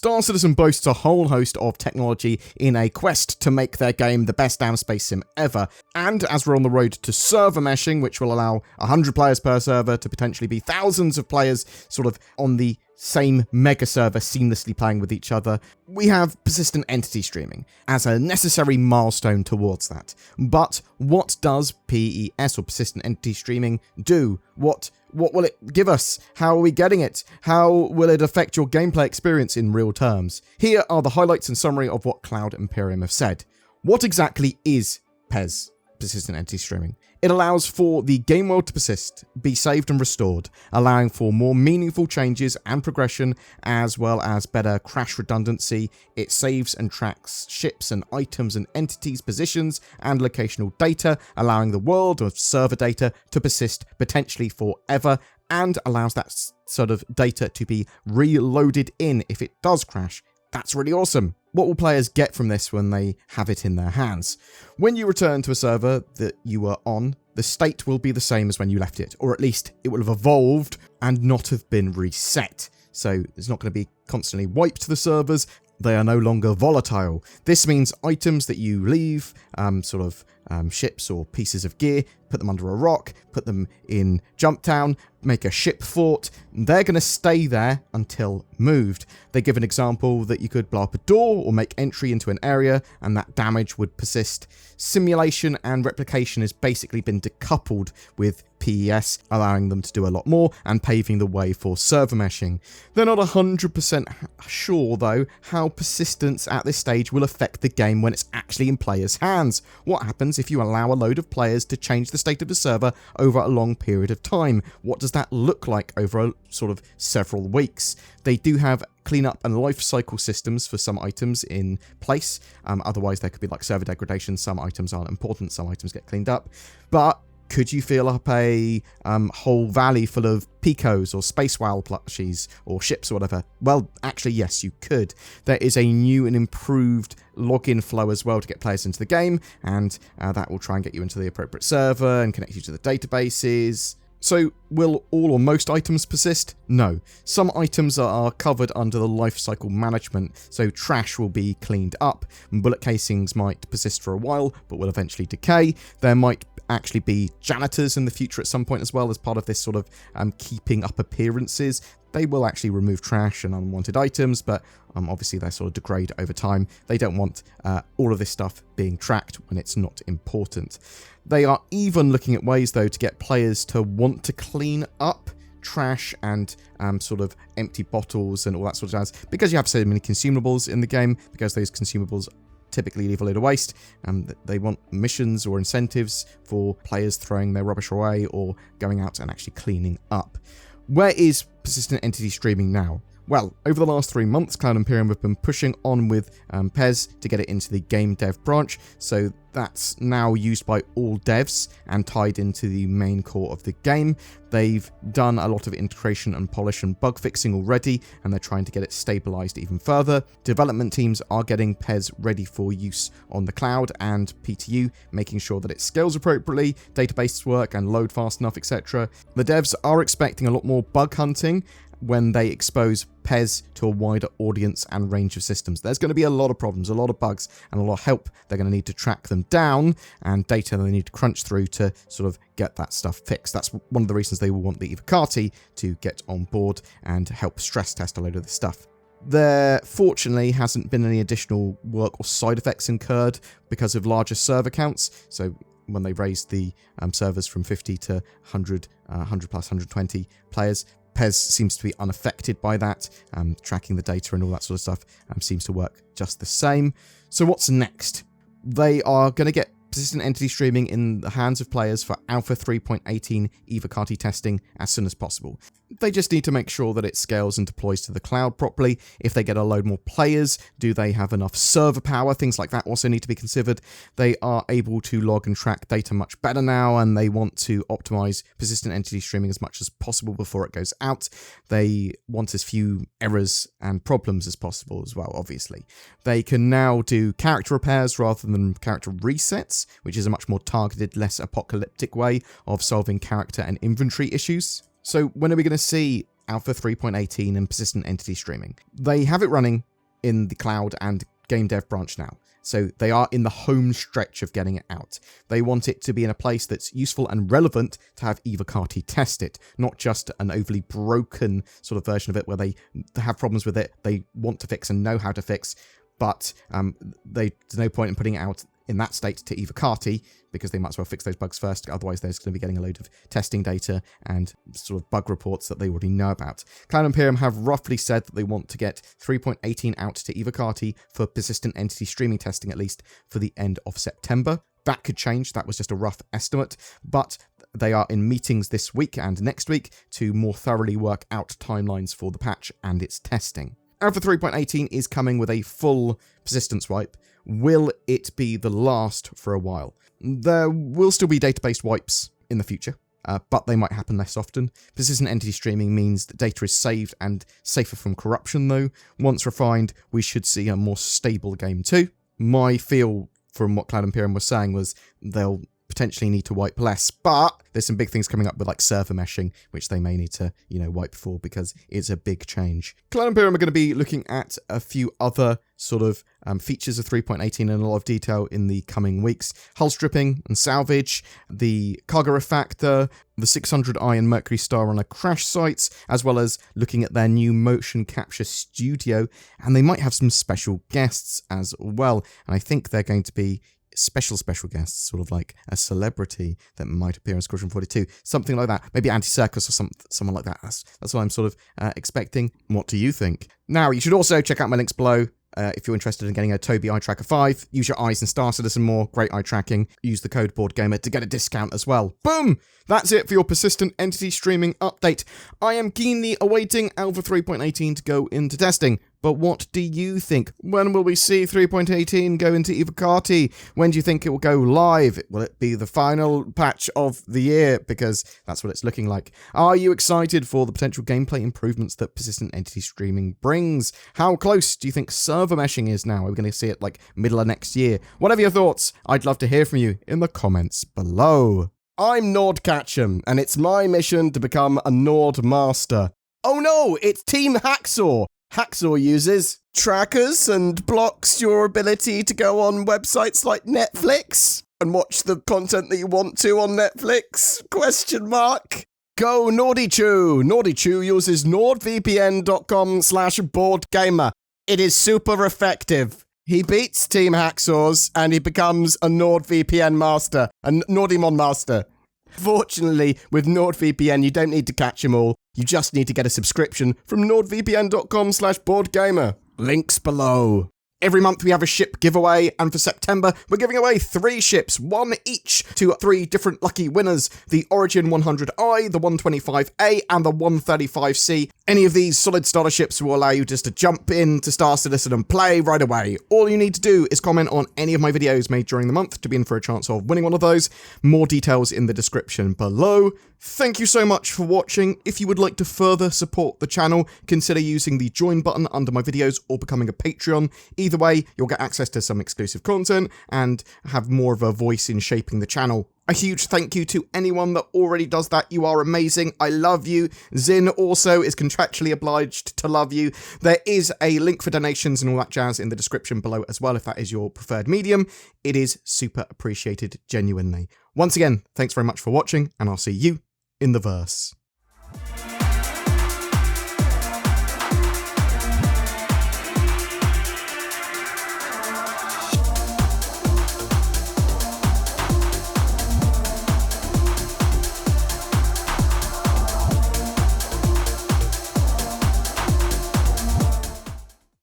Star Citizen boasts a whole host of technology in a quest to make their game the best damn space sim ever. And as we're on the road to server meshing, which will allow 100 players per server to potentially be thousands of players sort of on the same mega server seamlessly playing with each other, we have persistent entity streaming as a necessary milestone towards that. But what does PES, or persistent entity streaming, do? What will it give us? How are we getting it? How will it affect your gameplay experience in real terms? Here are the highlights and summary of what Cloud Imperium have said. What exactly is PES, persistent entity streaming? It allows for the game world to persist, be saved and restored, allowing for more meaningful changes and progression, as well as better crash redundancy. It saves and tracks ships and items and entities' positions and locational data, allowing the world of server data to persist potentially forever, and allows that sort of data to be reloaded in if it does crash. That's really awesome. What will players get from this when they have it in their hands? When you return to a server that you were on, the state will be the same as when you left it, or at least it will have evolved and not have been reset. So it's not going to be constantly wiped the servers. They are no longer volatile. This means items that you leave, ships or pieces of gear, put them under a rock, put them in Jumptown, make a ship fort, they're going to stay there until moved. They give an example that you could blow up a door or make entry into an area and that damage would persist. Simulation and replication has basically been decoupled with PES, allowing them to do a lot more and paving the way for server meshing. They're not 100% sure though how persistence at this stage will affect the game when it's actually in players' hands. What happens if you allow a load of players to change the state of the server over a long period of time? What does that look like over a sort of several weeks? They do have cleanup and life cycle systems for some items in place. Otherwise, there could be like server degradation. Some items aren't important. Some items get cleaned up. But could you fill up a whole valley full of picos or space whale plushies or ships or whatever? Well, actually, yes, you could. There is a new and improved login flow as well to get players into the game, and that will try and get you into the appropriate server and connect you to the databases. So, will all or most items persist? No. Some items are covered under the lifecycle management, so trash will be cleaned up. Bullet casings might persist for a while, but will eventually decay. There might actually be janitors in the future at some point as well as part of this sort of keeping up appearances. They will actually remove trash and unwanted items, but obviously they sort of degrade over time. They don't want all of this stuff being tracked when it's not important. They are even looking at ways, though, to get players to want to clean up trash and sort of empty bottles and all that sort of jazz, because you have so many consumables in the game, because those consumables typically leave a load of waste. They want missions or incentives for players throwing their rubbish away or going out and actually cleaning up. Where is persistent entity streaming now? Well, over the last 3 months, Cloud Imperium have been pushing on with PES to get it into the game dev branch, so that's now used by all devs and tied into the main core of the game. They've done a lot of integration and polish and bug fixing already, and they're trying to get it stabilized even further. Development teams are getting PES ready for use on the cloud and PTU, making sure that it scales appropriately, databases work and load fast enough, etc. The devs are expecting a lot more bug hunting when they expose PES to a wider audience and range of systems. There's going to be a lot of problems, a lot of bugs, and a lot of help. They're going to need to track them down, and data they need to crunch through to sort of get that stuff fixed. That's one of the reasons they will want the Evocati to get on board and help stress test a load of this stuff. There, fortunately, hasn't been any additional work or side effects incurred because of larger server counts. So when they raised the servers from 50 to 100, 100 plus 120 players, PES seems to be unaffected by that. Tracking the data and all that sort of stuff seems to work just the same. So what's next? They are going to get persistent entity streaming in the hands of players for Alpha 3.18 Evocati testing as soon as possible. They just need to make sure that it scales and deploys to the cloud properly. If they get a load more players, do they have enough server power? Things like that also need to be considered. They are able to log and track data much better now, and they want to optimize persistent entity streaming as much as possible before it goes out. They want as few errors and problems as possible as well, obviously. They can now do character repairs rather than character resets, which is a much more targeted, less apocalyptic way of solving character and inventory issues. So when are we going to see Alpha 3.18 and persistent entity streaming? They have it running in the cloud and game dev branch now. So they are in the home stretch of getting it out. They want it to be in a place that's useful and relevant to have Evocati test it, not just an overly broken sort of version of it where they have problems with it, they want to fix and know how to fix, but there's no point in putting it out in that state to Evocati, because they might as well fix those bugs first, otherwise they're just going to be getting a load of testing data and sort of bug reports that they already know about. Cloud Imperium have roughly said that they want to get 3.18 out to Evocati for persistent entity streaming testing, at least for the end of September. That could change, that was just a rough estimate, but they are in meetings this week and next week to more thoroughly work out timelines for the patch and its testing. Alpha 3.18 is coming with a full persistence wipe. Will it be the last for a while? There will still be database wipes in the future, but they might happen less often. Persistent entity streaming means that data is saved and safer from corruption, though. Once refined, we should see a more stable game too. My feel from what Cloud Imperium was saying was they'll potentially need to wipe less, but there's some big things coming up with like server meshing, which they may need to, wipe for because it's a big change. Cloud Imperium are going to be looking at a few other sort of features of 3.18 in a lot of detail in the coming weeks. Hull stripping and salvage, the cargo refactor, the 600i and Mercury Star Runner crash sites, as well as looking at their new motion capture studio, and they might have some special guests as well, and I think they're going to be special guests, sort of like a celebrity that might appear in Squadron 42, something like that. Maybe Anti-Circus or someone like that. That's what I'm sort of expecting. What do you think? Now, you should also check out my links below if you're interested in getting a Tobii Eye Tracker 5. Use your eyes and Star Citizen more. Great eye tracking. Use the code BoredGamer to get a discount as well. Boom! That's it for your persistent entity streaming update. I am keenly awaiting Alpha 3.18 to go into testing. But what do you think? When will we see 3.18 go into Evocati? When do you think it will go live? Will it be the final patch of the year? Because that's what it's looking like. Are you excited for the potential gameplay improvements that persistent entity streaming brings? How close do you think server meshing is now? Are we going to see it like middle of next year? Whatever your thoughts, I'd love to hear from you in the comments below. I'm Nord Catch'em, and it's my mission to become a Nord Master. Oh no, it's Team Hacksaw! Hacksaw uses trackers and blocks your ability to go on websites like Netflix and watch the content that you want to on Netflix? ? Go NordyChew! NordyChew uses nordvpn.com/BoredGamer. It is super effective. He beats Team Hacksaws and he becomes a NordVPN master, a Nordymon master. Fortunately, with NordVPN, you don't need to catch them all. You just need to get a subscription from nordvpn.com/BoredGamer. Links below. Every month we have a ship giveaway, and for September, we're giving away 3 ships, 1 each, to 3 different lucky winners. The Origin 100i, the 125A, and the 135C. Any of these solid starter ships will allow you just to jump into Star Citizen and play right away. All you need to do is comment on any of my videos made during the month to be in for a chance of winning one of those. More details in the description below. Thank you so much for watching. If you would like to further support the channel, consider using the join button under my videos or becoming a Patreon. Either way, you'll get access to some exclusive content and have more of a voice in shaping the channel. A huge thank you to anyone that already does that. You are amazing. I love you. Zin also is contractually obliged to love you. There is a link for donations and all that jazz in the description below as well if that is your preferred medium. It is super appreciated, genuinely. Once again, thanks very much for watching, and I'll see you in the verse.